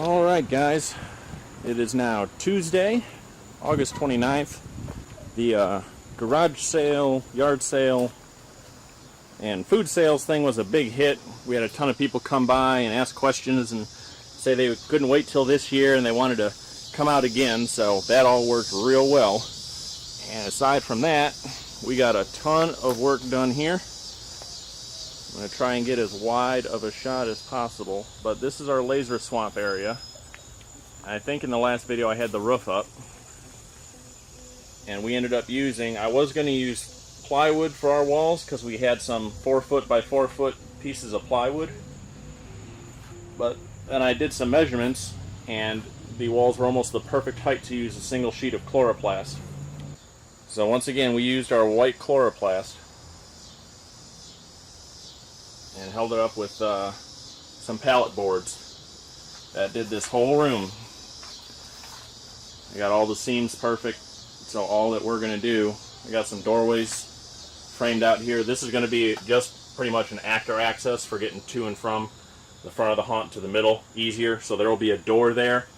Alright guys, it is now Tuesday, August 29th. The garage sale, yard sale, and food sales thing was a big hit. We had a ton of people come by and ask questions and say they couldn't wait till this year and they wanted to come out again, so that all worked real well. And aside from that, we got a ton of work done here. I'm going to try and get as wide of a shot as possible, but this is our laser swamp area. I think in the last video I had the roof up, and we ended up using, I was going to use plywood for our walls because we had some 4 foot by 4 foot pieces of plywood, but then I did some measurements and the walls were almost the perfect height to use a single sheet of chloroplast. So once again we used our white chloroplast and held it up with some pallet boards that did this whole room. I got all the seams perfect, so all that we're going to do, I got some doorways framed out here. This is going to be just pretty much an actor access for getting to and from the front of the haunt to the middle easier. So there will be a door there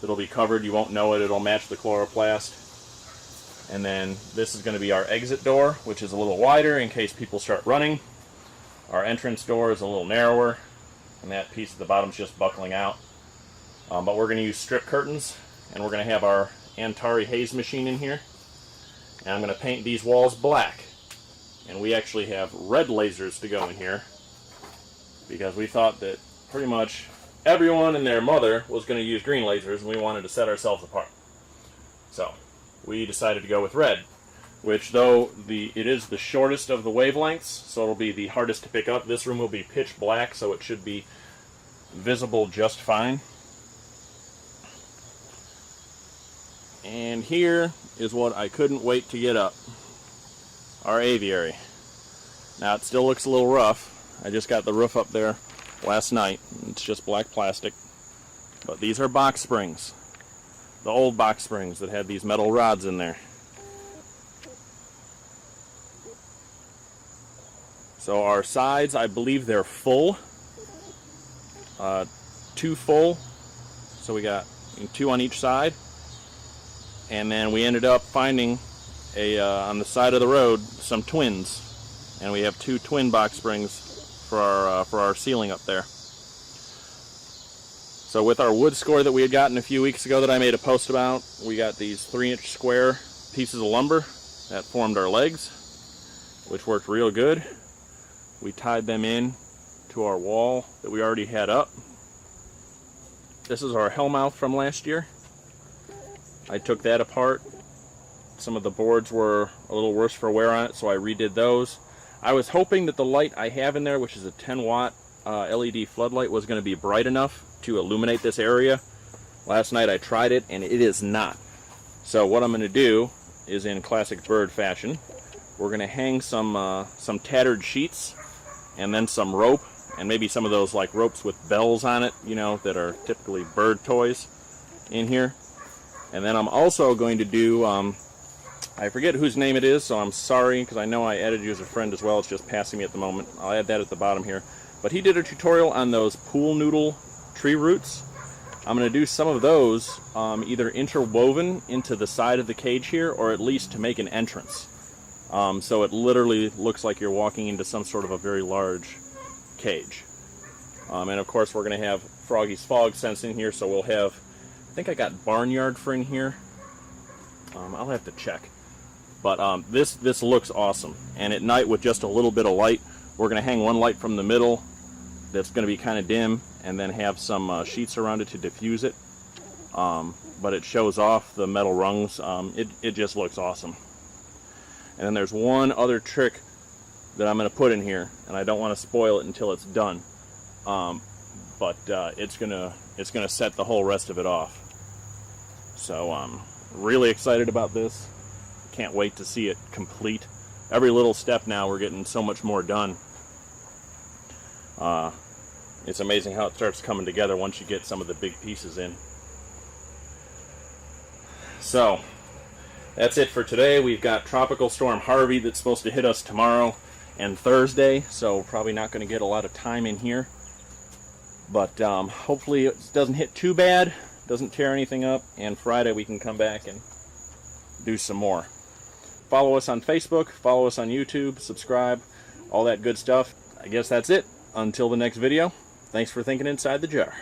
that'll be covered. You won't know it. It'll match the chloroplast. And then this is going to be our exit door, which is a little wider in case people start running. Our entrance door is a little narrower, and that piece at the bottom is just buckling out. But we're going to use strip curtains, and we're going to have our Antari haze machine in here. And I'm going to paint these walls black. And we actually have red lasers to go in here, because we thought that pretty much everyone and their mother was going to use green lasers, and we wanted to set ourselves apart. So we decided to go with red, which though it is the shortest of the wavelengths, so it'll be the hardest to pick up. This room will be pitch black, so it should be visible just fine. And here is what I couldn't wait to get up. Our aviary. Now it still looks a little rough. I just got the roof up there last night. It's just black plastic. But these are box springs. The old box springs that had these metal rods in there. So our sides, I believe they're full. 2 full. So we got 2 on each side. And then we ended up finding on the side of the road some twins. And we have 2 twin box springs for our ceiling up there. So with our wood score that we had gotten a few weeks ago that I made a post about, we got these 3-inch square pieces of lumber that formed our legs, which worked real good. We tied them in to our wall that we already had up. This is our hellmouth from last year. I took that apart. Some of the boards were a little worse for wear on it, so I redid those. I was hoping that the light I have in there, which is a 10-watt LED floodlight, was going to be bright enough to illuminate this area. Last night I tried it, and it is not. So what I'm going to do is, in classic bird fashion, we're going to hang some tattered sheets and then some rope, and maybe some of those like ropes with bells on it, you know, that are typically bird toys in here. And then I'm also going to do, I forget whose name it is, so I'm sorry, because I know I added you as a friend as well. It's just passing me at the moment. I'll add that at the bottom here. But he did a tutorial on those pool noodle tree roots. I'm going to do some of those either interwoven into the side of the cage here, or at least to make an entrance. So it literally looks like you're walking into some sort of a very large cage. And of course we're going to have Froggy's fog sense in here, so we'll have, I think I got barnyard for in here. I'll have to check. But this looks awesome. And at night with just a little bit of light, we're going to hang one light from the middle that's going to be kind of dim, and then have some sheets around it to diffuse it. But it shows off the metal rungs. It just looks awesome. And then there's one other trick that I'm going to put in here, and I don't want to spoil it until it's done. But it's gonna set the whole rest of it off. So I'm really excited about this. Can't wait to see it complete. Every little step now we're getting so much more done. It's amazing how it starts coming together once you get some of the big pieces in. So that's it for today. We've got Tropical Storm Harvey that's supposed to hit us tomorrow and Thursday, so probably not going to get a lot of time in here. But hopefully it doesn't hit too bad, doesn't tear anything up, and Friday we can come back and do some more. Follow us on Facebook, follow us on YouTube, subscribe, all that good stuff. I guess that's it. Until the next video, thanks for thinking inside the jar.